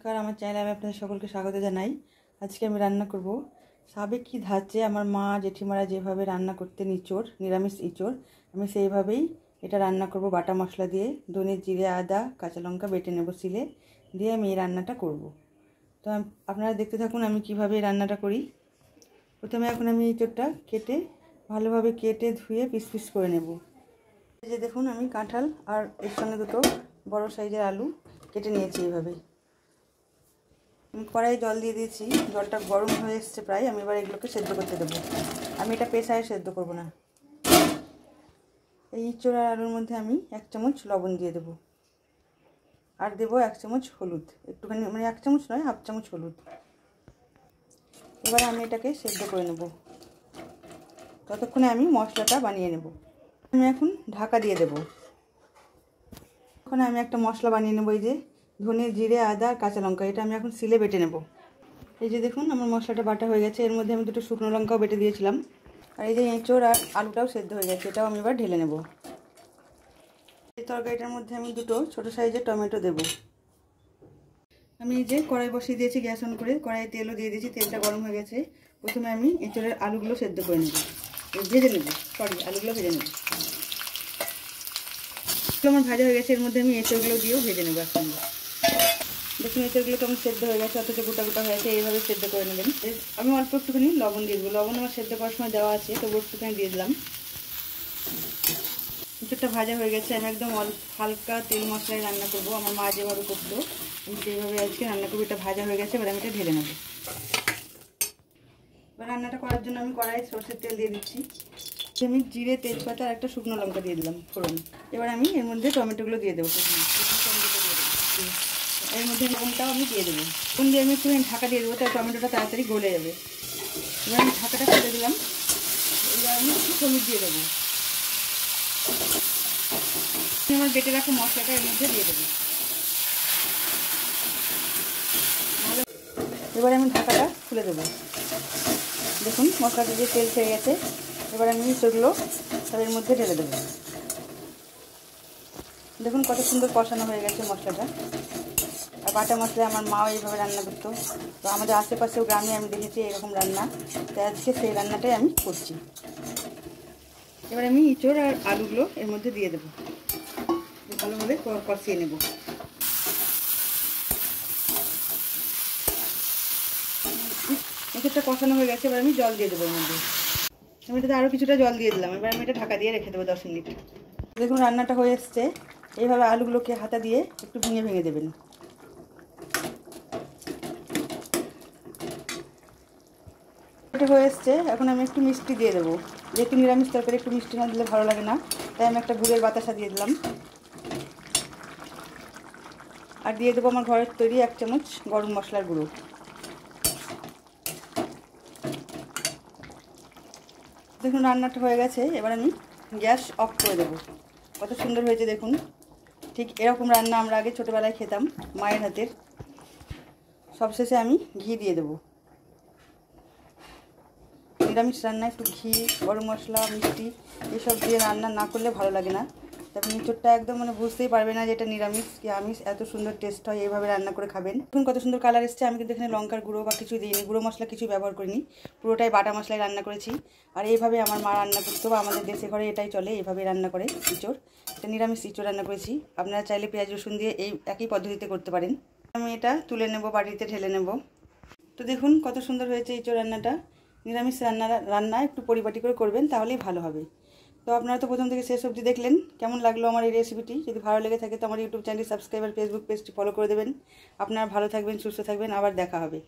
নমস্কার, আমার চ্যানেলে আমি আপনাদের সকলকে স্বাগত জানাই। আজকে আমি রান্না করব সাবেক কি ধাঁচে আমার মা জেঠিমারা যেভাবে রান্না করতেন ইঁচড়, নিরামিষ ইঁচড়, আমি সেইভাবেই এটা রান্না করব। বাটা মশলা দিয়ে ধনে জিরে আদা কাঁচা লঙ্কা বেটে নেব শিলে দিয়ে আমি এই রান্নাটা করব। তো আপনারা দেখতে থাকুন আমি কিভাবে রান্নাটা করি। প্রথমে এখন আমি ইঁচড়টা ভালোভাবে কেটে ধুয়ে পিস পিস করে নেব। এই যে দেখুন আমি কাঁঠাল আর এর সঙ্গে দুটো বড় সাইজের আলু কেটে নিয়েছি। এইভাবে কড়াই জল দিয়ে দিয়েছি, জলটা গরম হয়ে এসছে প্রায়। আমি এবার এগুলোকে সেদ্ধ করতে দেবো। আমি এটা প্রেসারে সেদ্ধ করব না। এই ইঁচড় আর আলুর মধ্যে আমি 1 চামচ লবণ দিয়ে দেবো, আর দেবো 1 চামচ হলুদ, একটুখানি মানে 1 চামচ নয়, 1/2 চামচ হলুদ। এবার আমি এটাকে সেদ্ধ করে নেব, ততক্ষণে আমি মশলাটা বানিয়ে নেব। আমি এখন ঢাকা দিয়ে দেবো। এখন আমি একটা মশলা বানিয়ে নেব। এই যে ধনে জিরে আদা কাঁচা লঙ্কা, এটা আমি এখন শিলে বেটে নেব। এই যে দেখুন আমার মশলাটা বাটা হয়ে গেছে। এর মধ্যে আমি দুটো শুকনো লঙ্কাও বেটে দিয়েছিলাম। আর এই যে এঁচড় আর আলুটাও সেদ্ধ হয়ে গেছে, এটাও আমি এবার ঢেলে নেব। এই তরকারিটার মধ্যে আমি দুটো ছোট সাইজের টমেটো দেব। আমি এই যে কড়াই বসিয়ে দিয়েছি গ্যাস অন করে, কড়াইয়ে তেলও দিয়ে দিয়েছি, তেলটা গরম হয়ে গেছে। প্রথমে আমি এঁচড়ের আলুগুলো সেদ্ধ করে নেব, ভেজে নেব, আলুগুলো ভেজে নেব। আমার ভাজা হয়ে গেছে, এর মধ্যে আমি এঁচড়গুলো দিয়েও ভেজে নেব একসঙ্গে। দেখুন এঁচড়গুলো কেমন সেদ্ধ হয়ে গেছে, অথচ গোটা গোটা হয়ে গেছে। এইভাবে সেদ্ধ করে নেবেন। আমি অল্প একটুখানি লবণ দিয়ে দেবো, লবণ আমার সেদ্ধ করার সময় দেওয়া আছে, তবু একটুখানি দিয়ে দিলাম। এঁচড়টা ভাজা হয়ে গেছে। আমি একদম হালকা তেল মশলায় রান্না করবো, আমার মা যেভাবে করতো আমি সেইভাবে আজকে রান্না করবো। এটা ভাজা হয়ে গেছে, এবার আমি এটা ঢেলে নেবো। এবার রান্নাটা করার জন্য আমি কড়াই সরষের তেল দিয়ে দিচ্ছি। আমি জিরে তেজপাতা আর একটা শুকনো লঙ্কা দিয়ে দিলাম ফোড়ন। এবার আমি এর মধ্যে টমেটোগুলো দিয়ে দেবো। এর মধ্যে লবণটাও আমি দিয়ে দেবো। লবণ দিয়ে আমি একটু ঢাকা দিয়ে দেবো, তাই টমেটোটা তাড়াতাড়ি গলে যাবে। এবার আমি ঢাকাটা খুলে দিলাম। এবার আমি একটু হলুদ দিয়ে দেবো। আমার বেটে রাখা মশলাটা এর মধ্যে দিয়ে দেবো। এবার আমি ঢাকাটা খুলে দেবো। দেখুন মশলাটা দিয়ে তেল ছেড়ে গেছে। এবার আমি সেগুলো সব এর মধ্যে ঢেলে দেবো। দেখুন কত সুন্দর কষানো হয়ে গেছে মশলাটা। আর বাটা মশলা আমার মাও এইভাবে রান্না করতো, তো আমাদের আশেপাশেও গ্রামে আমি দেখেছি এরকম রান্না, তাই আজকে সেই রান্নাটাই আমি করছি। এবার আমি ইঁচড় আর আলুগুলো এর মধ্যে দিয়ে দেবো, ভালোভাবে কষিয়ে নেব। এঁচড়টা কষানো হয়ে গেছে, এবার আমি জল দিয়ে দেবো এর মধ্যে। আমি এটাতে আরও কিছুটা জল দিয়ে দিলাম। এবার আমি এটা ঢাকা দিয়ে রেখে দেবো 10 মিনিট। দেখুন রান্নাটা হয়ে এসছে। এইভাবে আলুগুলোকে হাতা দিয়ে একটু ভেঙে ভেঙে দেবেন। এটা হয়ে এসছে। এখন আমি একটু মিষ্টি দিয়ে দেবো, যেহেতু নিরামিষ তরকারি একটু মিষ্টি না দিলে ভালো লাগে না, তাই আমি একটা গুড়ের বাতাসা দিয়ে দিলাম। আর দিয়ে দেবো আমার ঘরের তৈরি 1 চামচ গরম মশলার গুঁড়ো। দেখুন রান্নাটা হয়ে গেছে, এবার আমি গ্যাস অফ করে দেবো। কত সুন্দর হয়েছে দেখুন। ঠিক এরকম রান্না আমরা আগে ছোটোবেলায় খেতাম মায়ের হাতের। সবশেষে আমি ঘি দিয়ে দেবো। নিরামিষ রান্না একটু ঘি, গরম মশলা, মিষ্টি এসব দিয়ে রান্না না করলে ভালো লাগে না। তারপর এঁচড়টা একদম মানে বুঝতেই পারবে না যে এটা নিরামিষ কি আমিষ, এত সুন্দর টেস্ট হয়। এইভাবে রান্না করে খাবেন। দেখুন কত সুন্দর কালার এসছে। আমি কিন্তু এখানে লঙ্কার গুঁড়ো বা কিছু দিইনি, গুঁড়ো মশলা কিছু ব্যবহার করিনি, পুরোটাই বাটা মশলায় রান্না করেছি। আর এইভাবে আমার মা রান্না করতো, বা আমাদের দেশে ঘরে এটাই চলে, এইভাবে রান্না করে ইঁচড়। এটা নিরামিষ ইঁচড় রান্না করেছি। আপনারা চাইলে পেঁয়াজ রসুন দিয়ে এই একই পদ্ধতিতে করতে পারেন। আমি এটা তুলে নেব, বাড়িতে ঢেলে নেব। তো দেখুন কত সুন্দর হয়েছে ইঁচড় রান্নাটা। নিরামিষ রান্না একটু পরিপাটি করে করবেন, তাহলেই ভালো হবে। তো আপনারা তো প্রথম থেকে শেষ অবধি দেখলেন। কেমন লাগলো আমার এই রেসিপিটি? যদি ভালো লেগে থাকে তো আমার ইউটিউব চ্যানেল সাবস্ক্রাইব আর ফেসবুক পেজটি ফলো করে দেবেন। আপনারা ভালো থাকবেন, সুস্থ থাকবেন, আবার দেখা হবে।